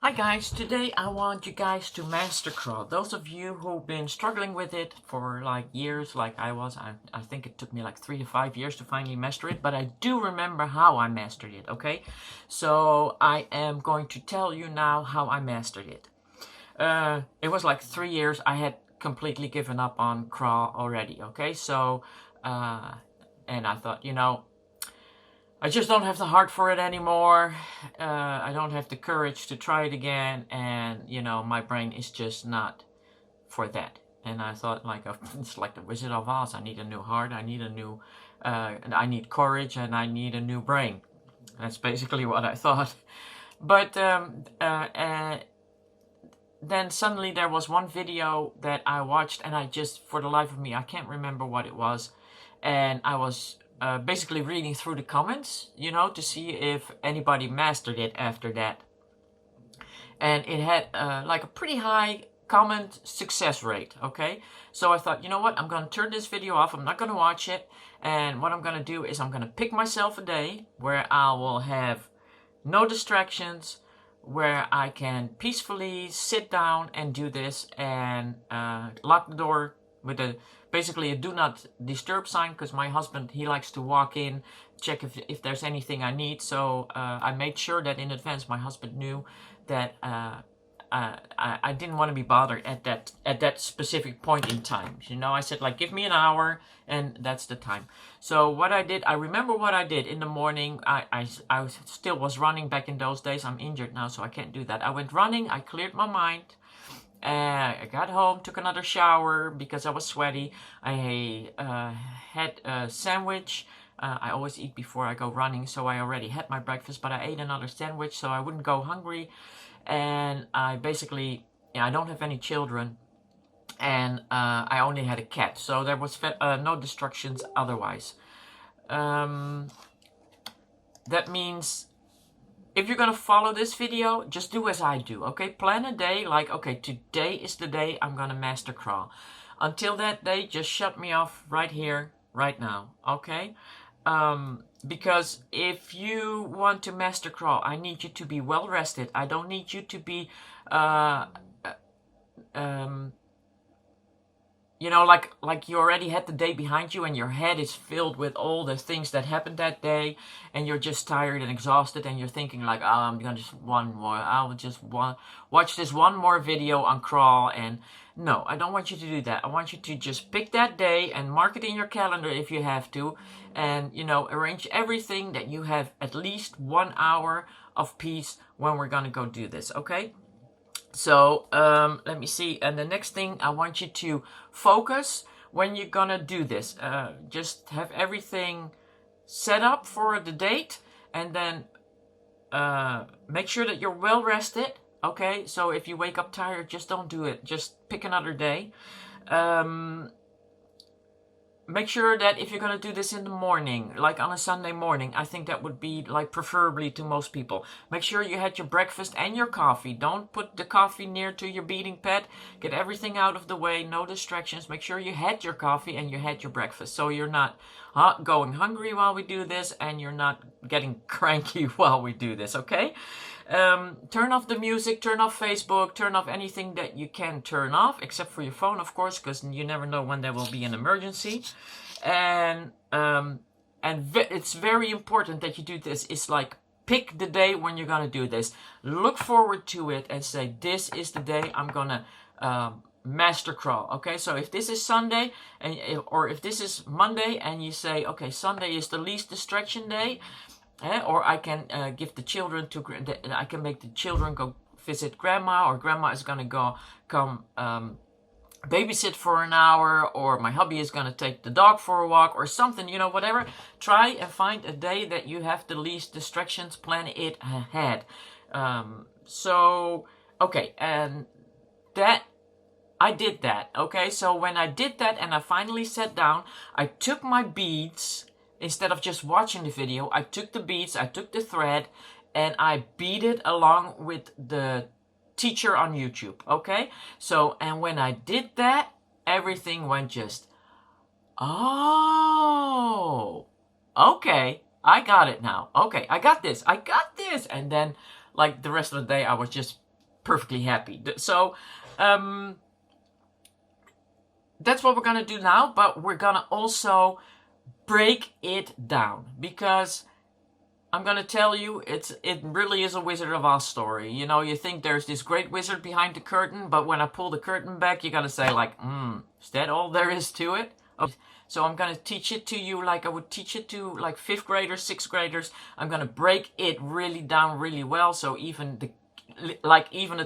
Hi guys, today I want you guys to master CRAW. Those of you who've been struggling with it for like years, like I was, I think it took me like 3 to 5 years to finally master it, but I do remember how I mastered it, okay? So I am going to tell you now how I mastered it. It was like 3 years. I had completely given up on CRAW already, okay? So, and I thought, I just don't have the heart for it anymore. I don't have the courage to try it again, and my brain is just not for that. And I thought, like, it's like the Wizard of Oz. I need a new heart. I need a new, I need courage, and I need a new brain. That's basically what I thought. But then suddenly there was one video that I watched, and I just, for the life of me, I can't remember what it was, and I was basically reading through the comments, to see if anybody mastered it after that. And it had like a pretty high comment success rate, okay? So I thought, you know what, I'm going to turn this video off. I'm not going to watch it. And what I'm going to do is I'm going to pick myself a day where I will have no distractions, where I can peacefully sit down and do this, and lock the door with basically a do not disturb sign, because my husband, he likes to walk in, check if there's anything I need. So I made sure that in advance my husband knew that I didn't want to be bothered at that specific point in time. I said, like, give me an hour and that's the time. So what I did, I remember what I did in the morning. I still was running back in those days. I'm injured now, so I can't do that. I went running, I cleared my mind. I got home, took another shower because I was sweaty. I had a sandwich. I always eat before I go running, so I already had my breakfast, but I ate another sandwich so I wouldn't go hungry. And I basically, I don't have any children, and I only had a cat, so there was no distractions otherwise. That means if you're gonna follow this video, just do as I do, okay? Plan a day, like, okay, today is the day I'm gonna master CRAW. Until that day, just shut me off right here, right now, okay? Because if you want to master CRAW, I need you to be well rested. I don't need you to be, like you already had the day behind you and your head is filled with all the things that happened that day, and you're just tired and exhausted, and you're thinking like, oh, I'm gonna just I'll just watch this one more video on CRAW. And no, I don't want you to do that. I want you to just pick that day and mark it in your calendar if you have to, and arrange everything that you have at least 1 hour of peace when we're gonna go do this, okay? So let me see, and the next thing, I want you to focus when you're gonna do this. Just have everything set up for the date, and then make sure that you're well rested, okay? So if you wake up tired, just don't do it. Just pick another day. Make sure that if you're going to do this in the morning, like on a Sunday morning, I think that would be like preferably to most people. Make sure you had your breakfast and your coffee. Don't put the coffee near to your beading pad. Get everything out of the way, no distractions. Make sure you had your coffee and you had your breakfast, so you're not going hungry while we do this, and you're not getting cranky while we do this, okay? Turn off the music, turn off Facebook, turn off anything that you can turn off, except for your phone, of course, because you never know when there will be an emergency. And it's very important that you do this. It's like, pick the day when you're gonna do this. Look forward to it and say, this is the day I'm gonna master CRAW, okay? So if this is Sunday, or if this is Monday, and you say, okay, Sunday is the least distraction day, or I can give the children I can make the children go visit grandma, or grandma is gonna come babysit for an hour, or my hubby is gonna take the dog for a walk, or something, whatever. Try and find a day that you have the least distractions. Plan it ahead. So, okay, and that, I did that, okay? So when I did that and I finally sat down, I took my beads. Instead of just watching the video, I took the beads, I took the thread, and I beaded along with the teacher on YouTube, okay? So, and when I did that, everything went just, oh, okay, I got it now. Okay, I got this. And then, like, the rest of the day, I was just perfectly happy. So that's what we're gonna do now, but we're gonna also break it down, because I'm gonna tell you, it really is a Wizard of Oz story. You know, you think there's this great wizard behind the curtain, but when I pull the curtain back, you're gonna say like, is that all there is to it? So I'm gonna teach it to you like I would teach it to like 5th graders, 6th graders. I'm gonna break it really down really well, so even a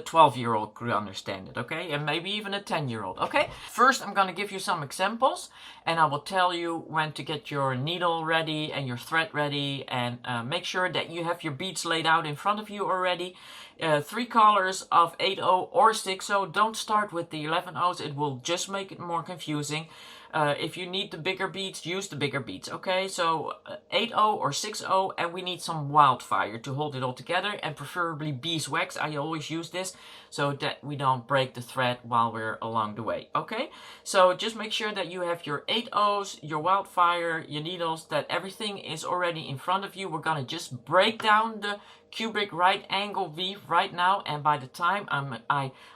12-year-old could understand it, okay? And maybe even a 10-year-old, okay? First, I'm gonna give you some examples, and I will tell you when to get your needle ready and your thread ready, and make sure that you have your beads laid out in front of you already. 3 colors of 8/0 or 6/0. Don't start with the 11/0s. It will just make it more confusing. If you need the bigger beads, use the bigger beads, okay? So 8/0 or 6/0, and we need some wildfire to hold it all together, and preferably beeswax. I always use this so that we don't break the thread while we're along the way, okay? So just make sure that you have your 8/0s, your wildfire, your needles, that everything is already in front of you. We're gonna just break down the cubic right angle weave right now, and by the time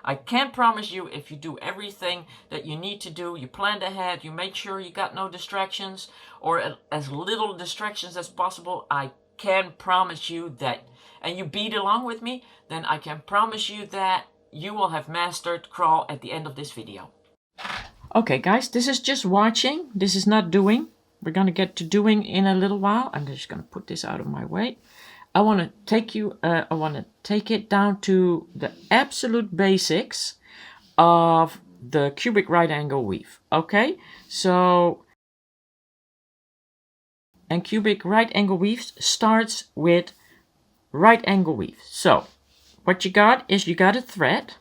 I can't promise you, if you do everything that you need to do, you planned ahead, you make sure you got no distractions, or as little distractions as possible, I can promise you that, and you bead along with me, then I can promise you that you will have mastered CRAW at the end of this video. Okay guys, this is just watching, this is not doing. We're gonna get to doing in a little while. I'm just gonna put this out of my way. I want to take it down to the absolute basics of the cubic right angle weave. Okay, so, and cubic right angle weave starts with right angle weave. So what you got is you got a thread.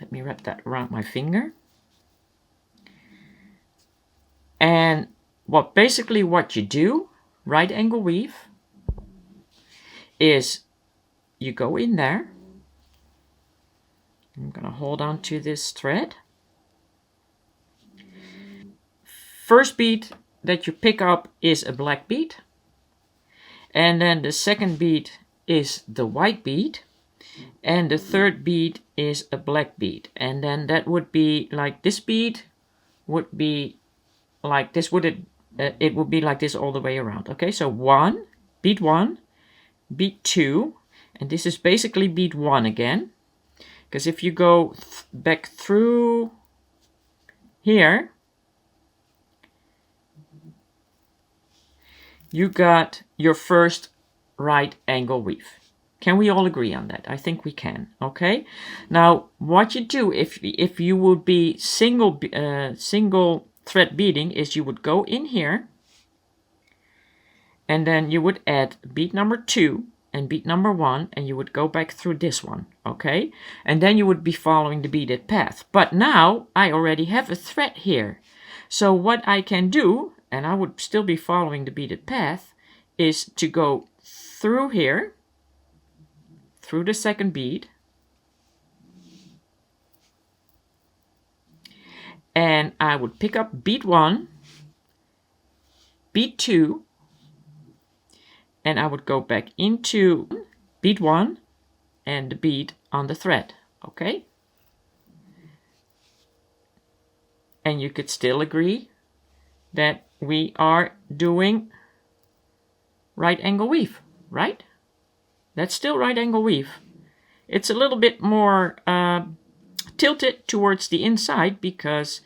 Let me wrap that around my finger. And basically what you do, right angle weave, is you go in there. I'm going to hold on to this thread. First bead that you pick up is a black bead. And then the second bead is the white bead. And the third bead is a black bead. And then that would be like this bead would be like this. It would be like this all the way around. Okay, so bead 1, bead 2, and this is basically bead 1 again, because if you go back through here, you got your first right angle weave. Can we all agree on that? I think we can. Okay, now what you do if you would be single thread beading is you would go in here, and then you would add bead number 2 and bead number 1, and you would go back through this one, okay? And then you would be following the beaded path. But now I already have a thread here. So what I can do, and I would still be following the beaded path, is to go through here, through the second bead, and I would pick up bead 1, bead 2, and I would go back into bead 1 and the bead on the thread, okay? And you could still agree that we are doing right angle weave, right? That's still right angle weave. It's a little bit more tilted towards the inside because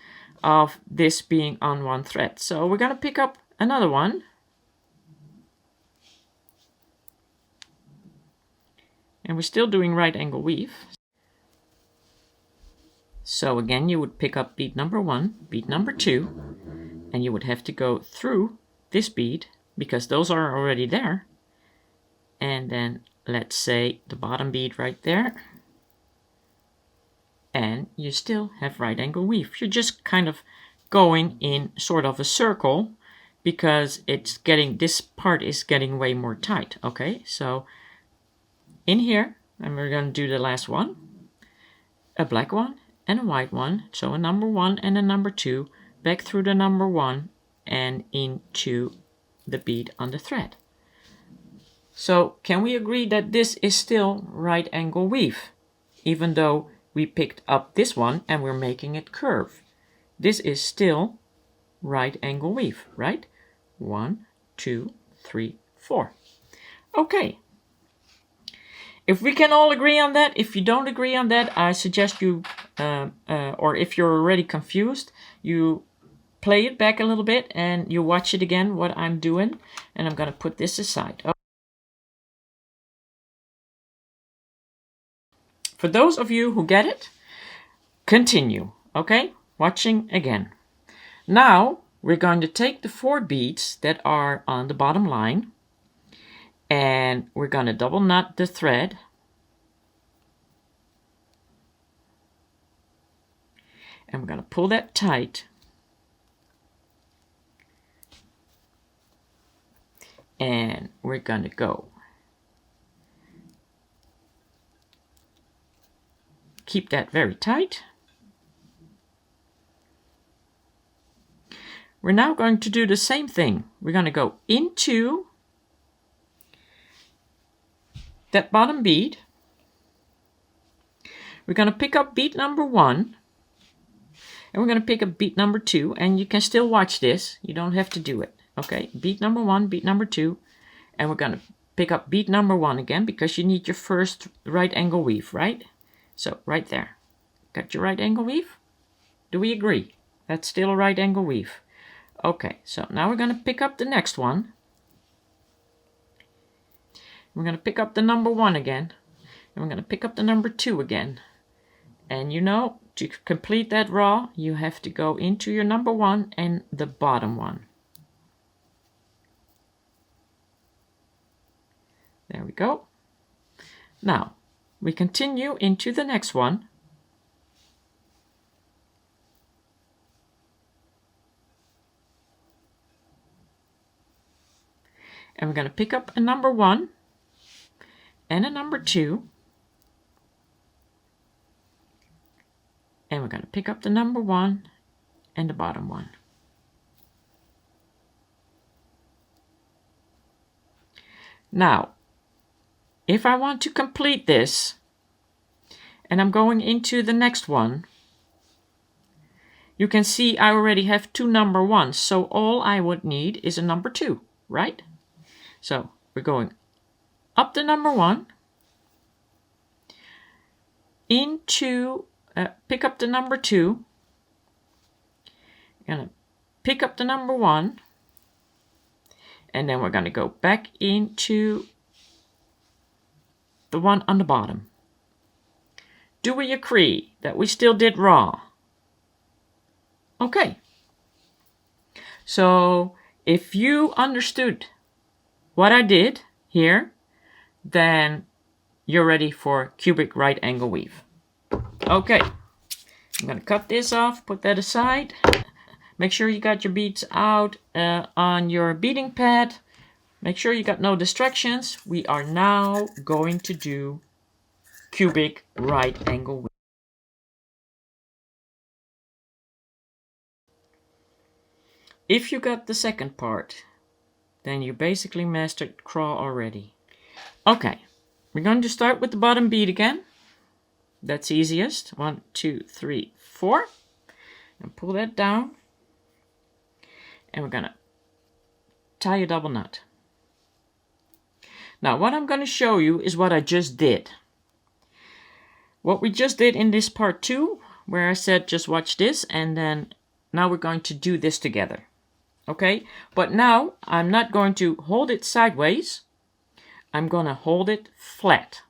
of this being on one thread. So we're gonna pick up another one. And we're still doing right angle weave. So again, you would pick up bead number 1, bead number 2, and you would have to go through this bead because those are already there. And then let's say the bottom bead right there. And you still have right angle weave. You're just kind of going in sort of a circle because this part is getting way more tight. Okay, so in here, and we're going to do the last one, a black one and a white one, so a number 1 and a number 2, back through the number 1 and into the bead on the thread. So can we agree that this is still right angle weave? even though we picked up this one and we're making it curve. This is still right angle weave, right? 1, 2, 3, 4. Okay. If we can all agree on that, if you don't agree on that, I suggest you, or if you're already confused, you play it back a little bit and you watch it again, what I'm doing. And I'm going to put this aside. For those of you who get it, continue, okay? Watching again. Now, we're going to take the 4 beads that are on the bottom line and we're going to double knot the thread. And we're going to pull that tight. And we're going to go. Keep that very tight. We're now going to do the same thing. We're going to go into that bottom bead. We're going to pick up bead number 1. And we're going to pick up bead number 2. And you can still watch this. You don't have to do it. Okay, bead number 1, bead number 2. And we're going to pick up bead number 1 again because you need your first right angle weave, right? So right there. Got your right angle weave? Do we agree? That's still a right angle weave. Okay, so now we're going to pick up the next one. We're going to pick up the number 1 again. And we're going to pick up the number 2 again. And you know, to complete that raw, you have to go into your number 1 and the bottom one. There we go. Now, we continue into the next one. And we're going to pick up a number 1 and a number 2. And we're going to pick up the number 1 and the bottom one. Now, if I want to complete this, and I'm going into the next one, you can see I already have 2 number 1s, so all I would need is a number 2, right? So we're going up the number 1, into, pick up the number 2, gonna pick up the number 1, and then we're going to go back into the one on the bottom. Do we agree that we still did raw? Okay. So if you understood what I did here, then you're ready for cubic right angle weave. Okay. I'm going to cut this off, put that aside. Make sure you got your beads out on your beading pad. Make sure you got no distractions. We are now going to do cubic right angle weave. If you got the second part, then you basically mastered CRAW already. Okay, we're going to start with the bottom bead again. That's easiest. 1, 2, 3, 4. And pull that down. And we're going to tie a double knot. Now what I'm going to show you is what I just did. What we just did in this part 2, where I said just watch this, and then now we're going to do this together. Okay, but now I'm not going to hold it sideways. I'm going to hold it flat.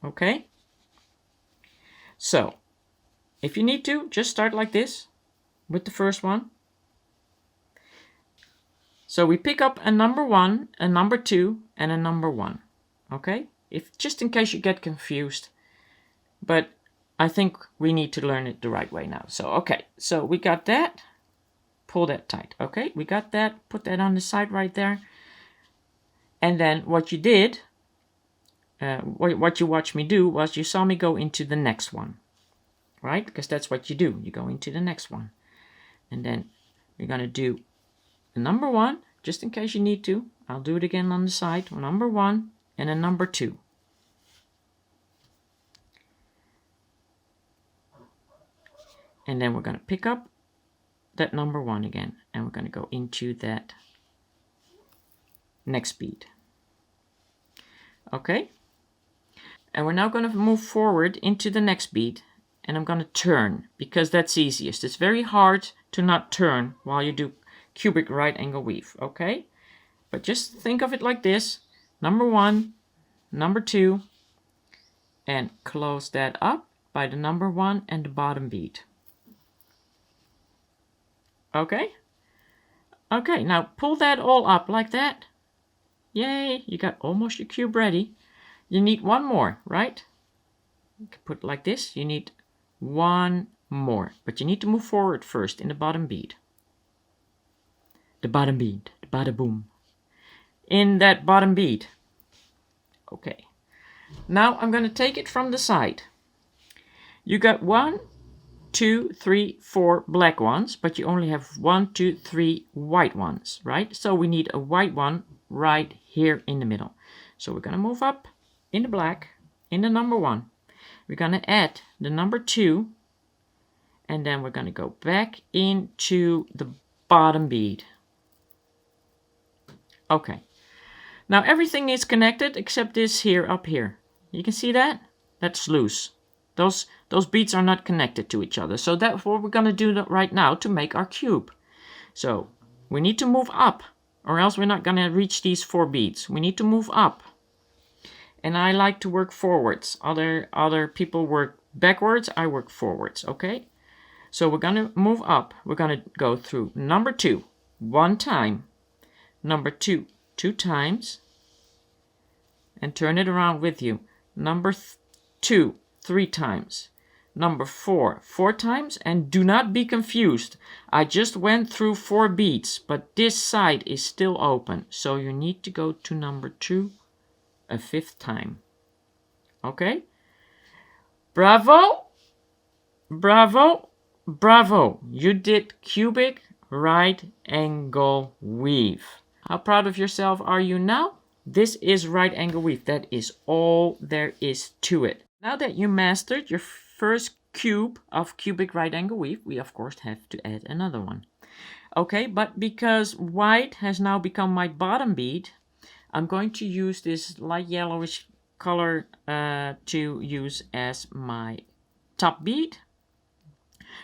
Okay, so if you need to, just start like this with the first one. So we pick up a number 1, a number 2, and a number 1. Okay, if just in case you get confused, but I think we need to learn it the right way now. So okay, so we got that. Pull that tight. Okay, we got that. Put that on the side right there. And then what you did, what you watched me do was you saw me go into the next one, right? Because that's what you do. You go into the next one. And then we're going to do the number 1, just in case you need to. I'll do it again on the side. Number 1 and a number 2. And then we're going to pick up that number 1 again, and we're going to go into that next bead. Okay, and we're now going to move forward into the next bead, and I'm going to turn because that's easiest. It's very hard to not turn while you do cubic right angle weave. Okay, but just think of it like this: number 1, number 2, and close that up by the number 1 and the bottom bead. Okay, okay, now pull that all up like that. Yay, you got almost your cube ready. You need one more, right? You can put it like this. You need one more, but you need to move forward first in the bottom bead. The bottom bead, the bada boom. In that bottom bead. Okay. Now I'm going to take it from the side. You got 1, 2, 3, 4 black ones, but you only have 1, 2, 3 white ones, right? So we need a white one right here in the middle. So we're going to move up in the black, in the number 1. We're going to add the number 2, and then we're going to go back into the bottom bead. Okay. Now everything is connected except this here up here. You can see that? That's loose. Those beads are not connected to each other. So that's what we're going to do right now to make our cube. So we need to move up, or else we're not going to reach these 4 beads. We need to move up. And I like to work forwards. Other people work backwards. I work forwards, okay? So we're going to move up. We're going to go through number 2 1 time. Number 2 2 times. And turn it around with you. Number 2 3 times. Number 4 4 times. And do not be confused. I just went through 4 beads, but this side is still open. So you need to go to number 2 a 5th time. Okay? Bravo! Bravo! Bravo! You did cubic right angle weave. How proud of yourself are you now? This is right angle weave. That is all there is to it. Now that you mastered your first cube of cubic right angle weave, we of course have to add another one. Okay, but because white has now become my bottom bead, I'm going to use this light yellowish color to use as my top bead,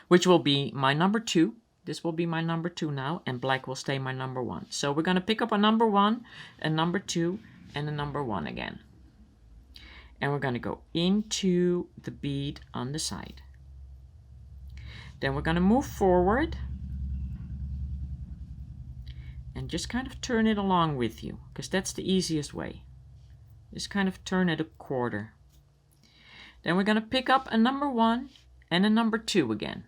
which will be my number 2. This will be my number 2 now, and black will stay my number 1. So we're going to pick up a number 1, a number 2, and a number 1 again. And we're going to go into the bead on the side. Then we're going to move forward and just kind of turn it along with you, because that's the easiest way. Just kind of turn it a quarter. Then we're going to pick up a number 1 and a number 2 again.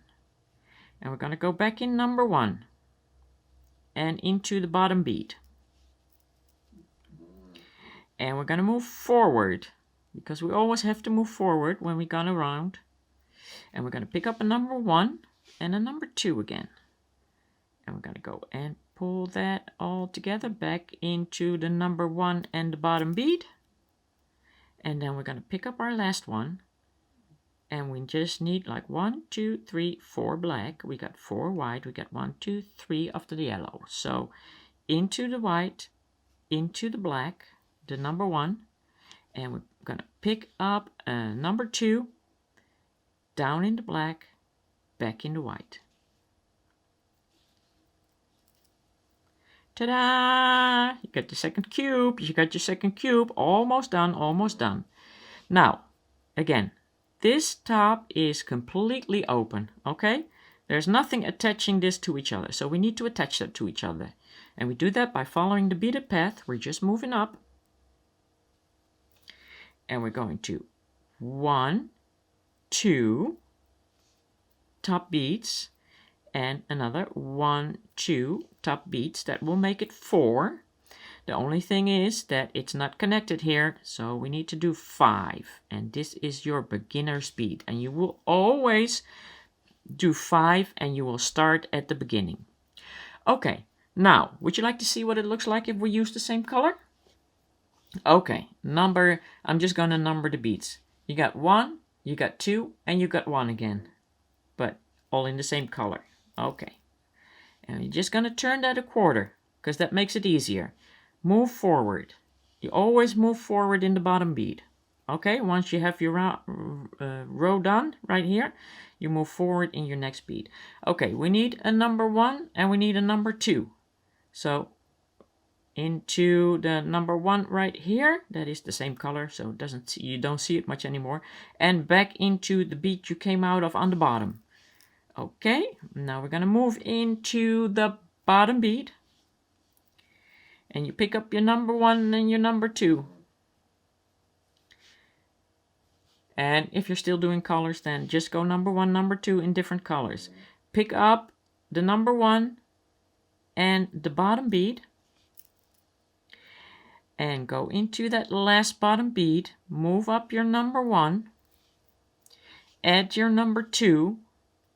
And we're going to go back in number 1 and into the bottom bead. And we're going to move forward, because we always have to move forward when we go around. And we're going to pick up a number 1 and a number 2 again. And we're going to go and pull that all together back into the number 1 and the bottom bead. And then we're going to pick up our last one. And we just need like 1, 2, 3, 4 black. We got 4 white. We got 1, 2, 3 of the yellow. So into the white, into the black, the number 1. And we're going to pick up number 2, down in the black, back in the white. Ta-da! You got the second cube. You got your second cube. Almost done, almost done. Now, again, this top is completely open, okay? There's nothing attaching this to each other, so we need to attach them to each other. And we do that by following the beaded path. We're just moving up. And we're going to 1, 2 top beads, and another 1, 2 top beads. That will make it 4. The only thing is that it's not connected here, so we need to do 5. And this is your beginner's bead. And you will always do 5, and you will start at the beginning. Okay, now, would you like to see what it looks like if we use the same color? Okay, I'm just going to number the beads. You got 1, you got 2, and you got 1 again. But all in the same color. Okay. And you're just going to turn that a quarter, because that makes it easier. Move forward. You always move forward in the bottom bead. Okay, once you have your row done right here, you move forward in your next bead. Okay, we need a number 1 and we need a number 2. So into the number 1 right here, that is the same color, so you don't see it much anymore, and back into the bead you came out of on the bottom. Okay, now we're gonna move into the bottom bead, and you pick up your number 1 and your number 2. And if you're still doing colors, then just go number 1, number 2 in different colors. Pick up the number 1 and the bottom bead, and go into that last bottom bead, move up your number 1, add your number 2,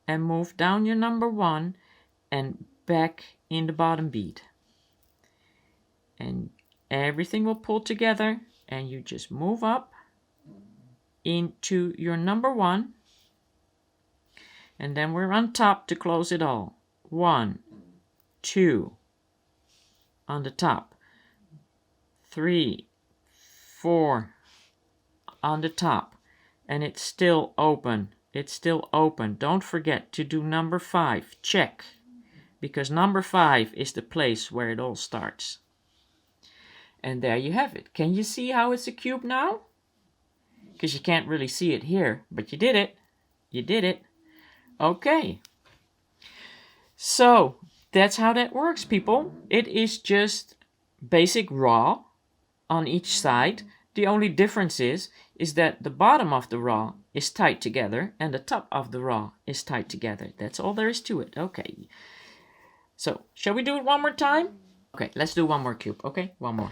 and move down your number 1 and back in the bottom bead. And everything will pull together, and you just move up into your number 1, and then we're on top to close it all. 1, 2 on the top, 3, 4 on the top, and it's still open. It's still open. Don't forget to do number 5. Check, because number 5 is the place where it all starts. And there you have it. Can you see how it's a cube now? Because you can't really see it here, but you did it. You did it. Okay. So that's how that works, people. It is just basic raw on each side. The only difference is that the bottom of the raw is tied together and the top of the raw is tied together. That's all there is to it. Okay. So, shall we do it one more time? Okay, let's do one more cube. Okay, one more.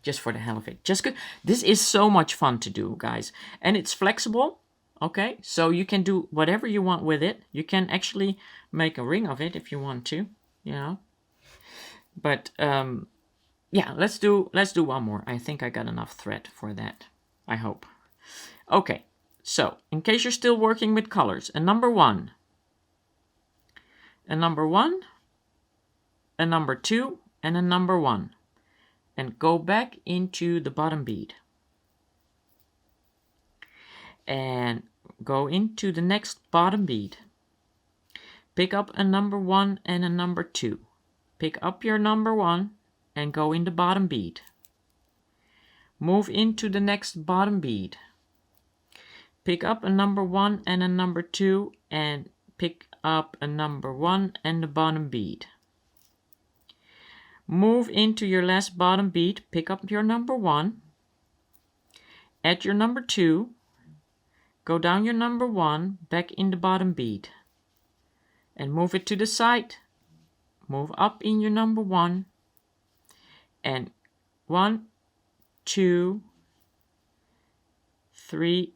Just for the hell of it. Just good. This is so much fun to do, guys. And it's flexible. Okay, so you can do whatever you want with it. You can actually make a ring of it if you want to, you know. But yeah, let's do one more. I think I got enough thread for that. I hope. Okay, so in case you're still working with colors, a number 1, a number 1, a number 2, and a number 1, and go back into the bottom bead, and go into the next bottom bead. Pick up a number 1 and a number 2. Pick up your number 1 and go in the bottom bead. Move into the next bottom bead. Pick up a number 1 and a number 2 and pick up a number 1 and the bottom bead. Move into your last bottom bead, pick up your number 1, add your number 2, go down your number 1, back in the bottom bead, and move it to the side. Move up in your number 1, and 1, 2, 3,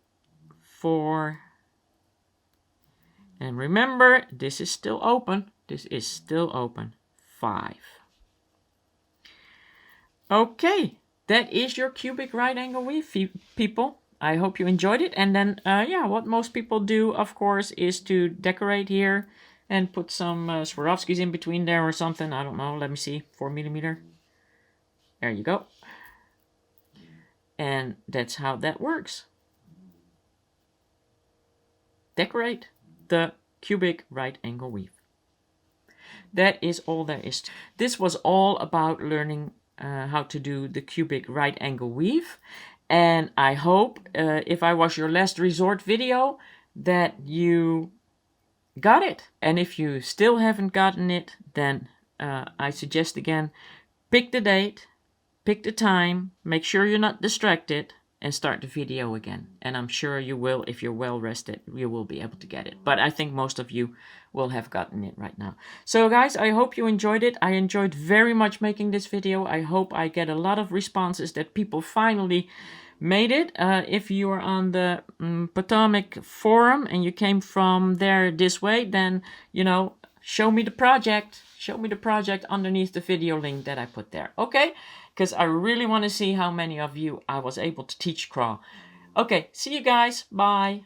4, and remember, this is still open. This is still open. 5. Okay, that is your cubic right angle weave, people. I hope you enjoyed it. And then, yeah, what most people do, of course, is to decorate here and put some Swarovskis in between there or something. I don't know. Let me see. 4mm. There you go. And that's how that works. Decorate the cubic right angle weave. That is all there is. This was all about learning how to do the cubic right angle weave, and I hope if I was your last resort video that you got it. And if you still haven't gotten it, then I suggest again, pick the date, pick the time, make sure you're not distracted, and start the video again. And I'm sure you will. If you're well rested, you will be able to get it. But I think most of you will have gotten it right now. So guys, I hope you enjoyed it. I enjoyed very much making this video. I hope I get a lot of responses that people finally made it. If you are on the Potomac forum and you came from there this way, then, you know, show me the project. Show me the project underneath the video link that I put there. Okay? Because I really want to see how many of you I was able to teach CRAW. Okay, see you guys. Bye.